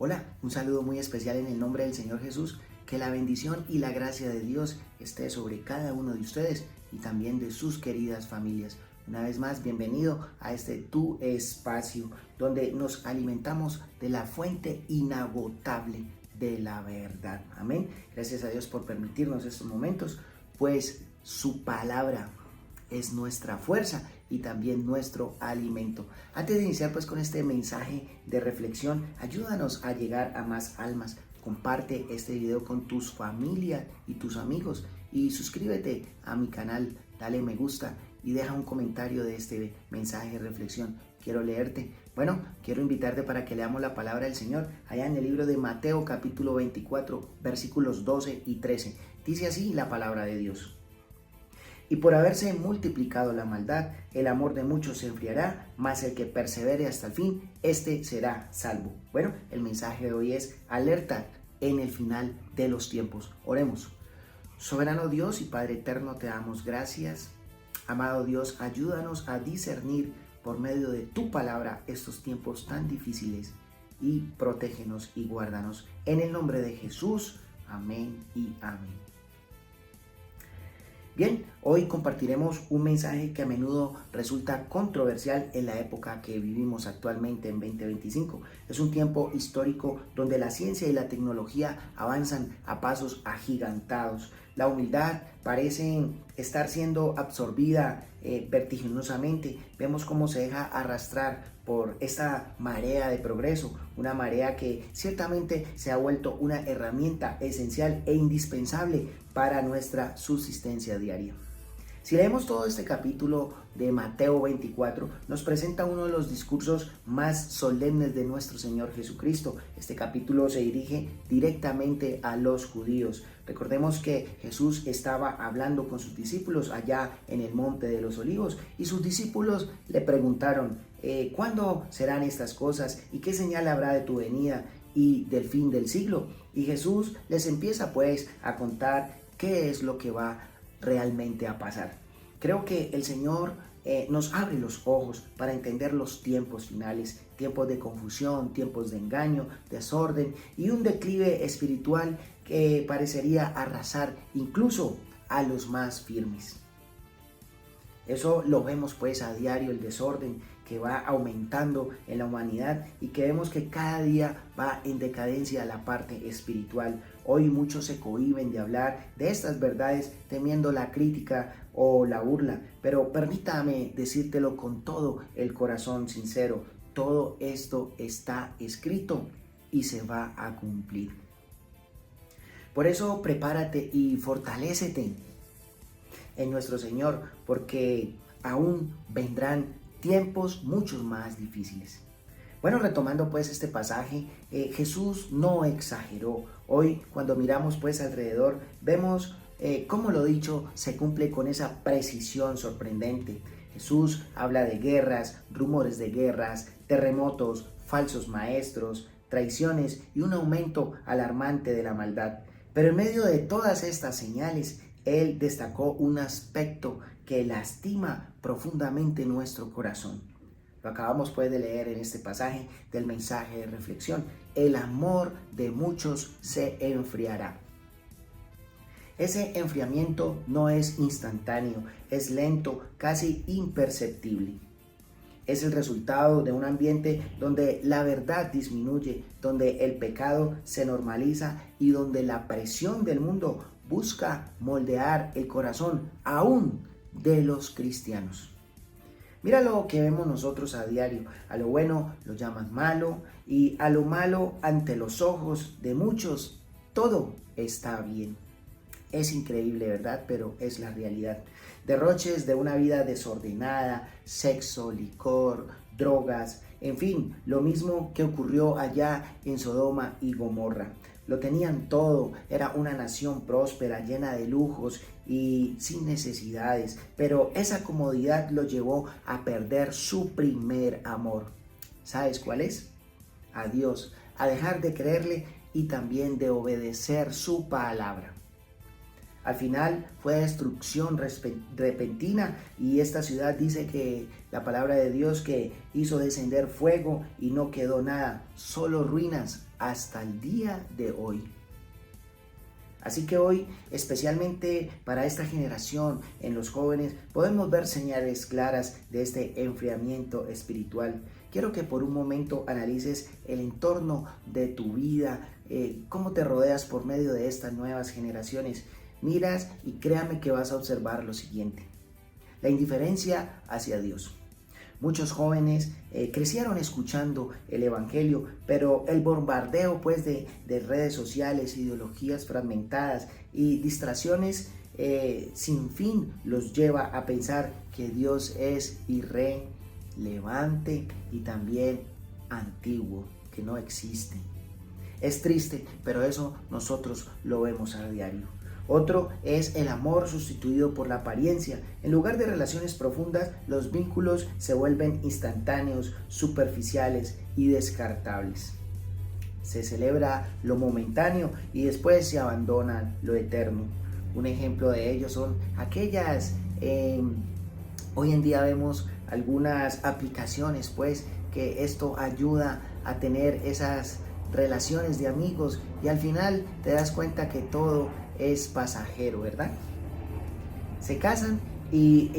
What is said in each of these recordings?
Hola, un saludo muy especial en el nombre del Señor Jesús. Que la bendición y la gracia de Dios esté sobre cada uno de ustedes y también de sus queridas familias. Una vez más, bienvenido a este tu espacio donde nos alimentamos de la fuente inagotable de la verdad. Amén. Gracias a Dios por permitirnos estos momentos, pues su palabra es nuestra fuerza y también nuestro alimento. Antes de iniciar pues con este mensaje de reflexión, ayúdanos a llegar a más almas. Comparte este video con tus familias y tus amigos y suscríbete a mi canal, dale me gusta y deja un comentario de este mensaje de reflexión. Quiero leerte. Bueno, quiero invitarte para que leamos la palabra del Señor allá en el libro de Mateo capítulo 24 versículos 12 y 13. Dice así la palabra de Dios. Y por haberse multiplicado la maldad, el amor de muchos se enfriará, mas el que persevere hasta el fin, este será salvo. Bueno, el mensaje de hoy es alerta en el final de los tiempos. Oremos. Soberano Dios y Padre eterno, te damos gracias. Amado Dios, ayúdanos a discernir por medio de tu palabra estos tiempos tan difíciles y protégenos y guárdanos. En el nombre de Jesús, amén y amén. Bien, hoy compartiremos un mensaje que a menudo resulta controversial en la época que vivimos actualmente en 2025. Es un tiempo histórico donde la ciencia y la tecnología avanzan a pasos agigantados. La humildad parece estar siendo absorbida vertiginosamente. Vemos cómo se deja arrastrar por esta marea de progreso, una marea que ciertamente se ha vuelto una herramienta esencial e indispensable para nuestra subsistencia diaria. Si leemos todo este capítulo de Mateo 24, nos presenta uno de los discursos más solemnes de nuestro Señor Jesucristo. Este capítulo se dirige directamente a los judíos. Recordemos que Jesús estaba hablando con sus discípulos allá en el Monte de los Olivos y sus discípulos le preguntaron, ¿cuándo serán estas cosas y qué señal habrá de tu venida y del fin del siglo? Y Jesús les empieza pues a contar qué es lo que va realmente a pasar. Creo que el Señor nos abre los ojos para entender los tiempos finales, tiempos de confusión, tiempos de engaño, desorden y un declive espiritual que parecería arrasar incluso a los más firmes. Eso lo vemos pues a diario, el desorden que va aumentando en la humanidad y que vemos que cada día va en decadencia la parte espiritual. Hoy muchos se cohíben de hablar de estas verdades temiendo la crítica o la burla, pero permítame decírtelo con todo el corazón sincero, todo esto está escrito y se va a cumplir. Por eso prepárate y fortalécete en nuestro Señor, porque aún vendrán tiempos mucho más difíciles. Bueno, retomando pues este pasaje, Jesús no exageró. Hoy cuando miramos pues alrededor, vemos cómo lo dicho se cumple con esa precisión sorprendente. Jesús habla de guerras, rumores de guerras, terremotos, falsos maestros, traiciones y un aumento alarmante de la maldad. Pero en medio de todas estas señales, Él destacó un aspecto que lastima profundamente nuestro corazón. Lo acabamos pues de leer en este pasaje del mensaje de reflexión. El amor de muchos se enfriará. Ese enfriamiento no es instantáneo, es lento, casi imperceptible. Es el resultado de un ambiente donde la verdad disminuye, donde el pecado se normaliza y donde la presión del mundo busca moldear el corazón aún de los cristianos. Mira lo que vemos nosotros a diario. A lo bueno lo llaman malo y a lo malo ante los ojos de muchos todo está bien. Es increíble, ¿verdad? Pero es la realidad. Derroches de una vida desordenada, sexo, licor, drogas, en fin, lo mismo que ocurrió allá en Sodoma y Gomorra. Lo tenían todo, era una nación próspera, llena de lujos y sin necesidades, pero esa comodidad lo llevó a perder su primer amor. ¿Sabes cuál es? A Dios, a dejar de creerle y también de obedecer su palabra. Al final fue destrucción repentina y esta ciudad dice que la palabra de Dios que hizo descender fuego y no quedó nada, solo ruinas hasta el día de hoy. Así que hoy, especialmente para esta generación, en los jóvenes, podemos ver señales claras de este enfriamiento espiritual. Quiero que por un momento analices el entorno de tu vida, cómo te rodeas por medio de estas nuevas generaciones. Miras y créame que vas a observar lo siguiente: la indiferencia hacia Dios. Muchos jóvenes crecieron escuchando el evangelio, pero el bombardeo pues de redes sociales, ideologías fragmentadas y distracciones sin fin los lleva a pensar que Dios es irrelevante y también antiguo, que no existe. Es triste, pero eso nosotros lo vemos a diario. Otro es el amor sustituido por la apariencia. En lugar de relaciones profundas, los vínculos se vuelven instantáneos, superficiales y descartables. Se celebra lo momentáneo y después se abandona lo eterno. Un ejemplo de ello son aquellas, hoy en día vemos algunas aplicaciones pues que esto ayuda a tener esas relaciones de amigos y al final te das cuenta que todo es pasajero, ¿verdad? Se casan y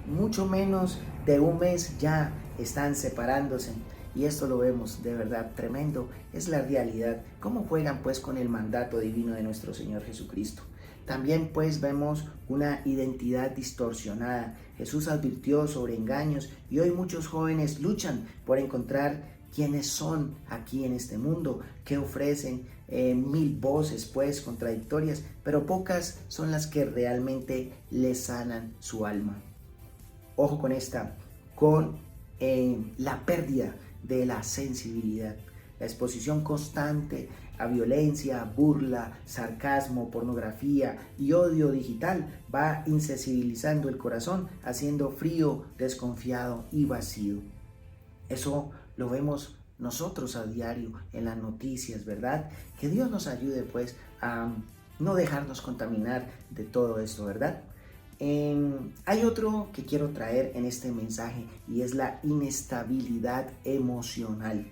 mucho menos de un mes ya están separándose y esto lo vemos de verdad tremendo, es la realidad. ¿Cómo juegan pues con el mandato divino de nuestro Señor Jesucristo? También pues vemos una identidad distorsionada. Jesús advirtió sobre engaños y hoy muchos jóvenes luchan por encontrar quiénes son aquí en este mundo, que ofrecen mil voces pues contradictorias, pero pocas son las que realmente les sanan su alma. Ojo con esta, con la pérdida de la sensibilidad, la exposición constante a violencia, burla, sarcasmo, pornografía y odio digital va insensibilizando el corazón, haciendo frío, desconfiado y vacío. Eso lo vemos nosotros a diario en las noticias, ¿verdad? Que Dios nos ayude pues a no dejarnos contaminar de todo esto, ¿verdad? Hay otro que quiero traer en este mensaje y es la inestabilidad emocional.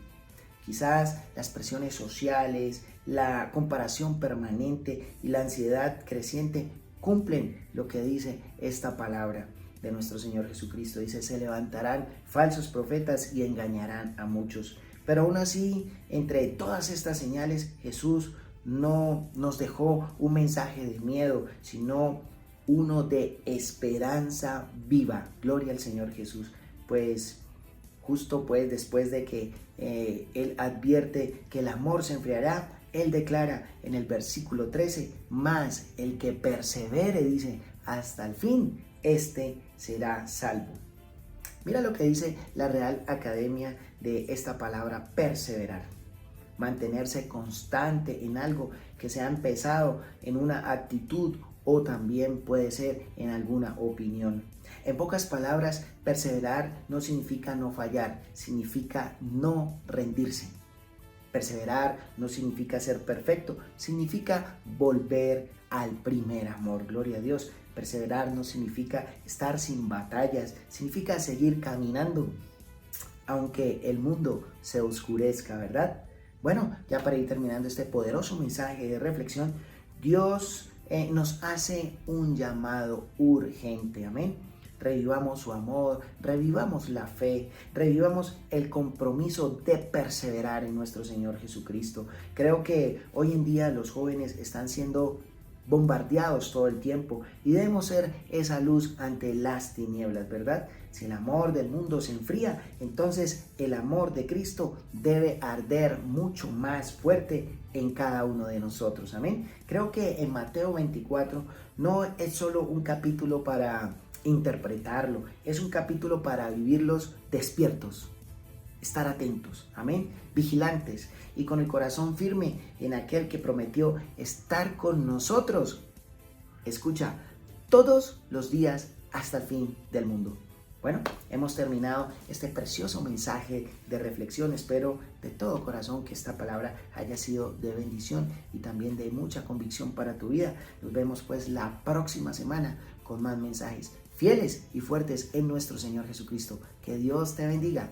Quizás las presiones sociales, la comparación permanente y la ansiedad creciente cumplen lo que dice esta palabra de nuestro Señor Jesucristo. Dice: se levantarán falsos profetas y engañarán a muchos. Pero aún así, entre todas estas señales, Jesús no nos dejó un mensaje de miedo, sino uno de esperanza viva. Gloria al Señor Jesús. Pues justo pues después de que Él advierte que el amor se enfriará, Él declara en el versículo 13, mas el que persevere, dice, hasta el fin, este será salvo. Mira lo que dice la Real Academia de esta palabra perseverar. Mantenerse constante en algo que se ha empezado, en una actitud o también puede ser en alguna opinión. En pocas palabras, perseverar no significa no fallar, significa no rendirse. Perseverar no significa ser perfecto, significa volver al primer amor. Gloria a Dios. Perseverar no significa estar sin batallas, significa seguir caminando, aunque el mundo se oscurezca, ¿verdad? Bueno, ya para ir terminando este poderoso mensaje de reflexión, Dios nos hace un llamado urgente, amén. Revivamos su amor, revivamos la fe, revivamos el compromiso de perseverar en nuestro Señor Jesucristo. Creo que hoy en día los jóvenes están siendo bombardeados todo el tiempo y debemos ser esa luz ante las tinieblas, ¿verdad? Si el amor del mundo se enfría, entonces el amor de Cristo debe arder mucho más fuerte en cada uno de nosotros, amén. Creo que en Mateo 24 no es solo un capítulo para interpretarlo, es un capítulo para vivirlos despiertos, estar atentos, amén, vigilantes y con el corazón firme en aquel que prometió estar con nosotros. Escucha, todos los días hasta el fin del mundo. Bueno, hemos terminado este precioso mensaje de reflexión. Espero de todo corazón que esta palabra haya sido de bendición y también de mucha convicción para tu vida. Nos vemos pues la próxima semana con más mensajes fieles y fuertes en nuestro Señor Jesucristo. Que Dios te bendiga.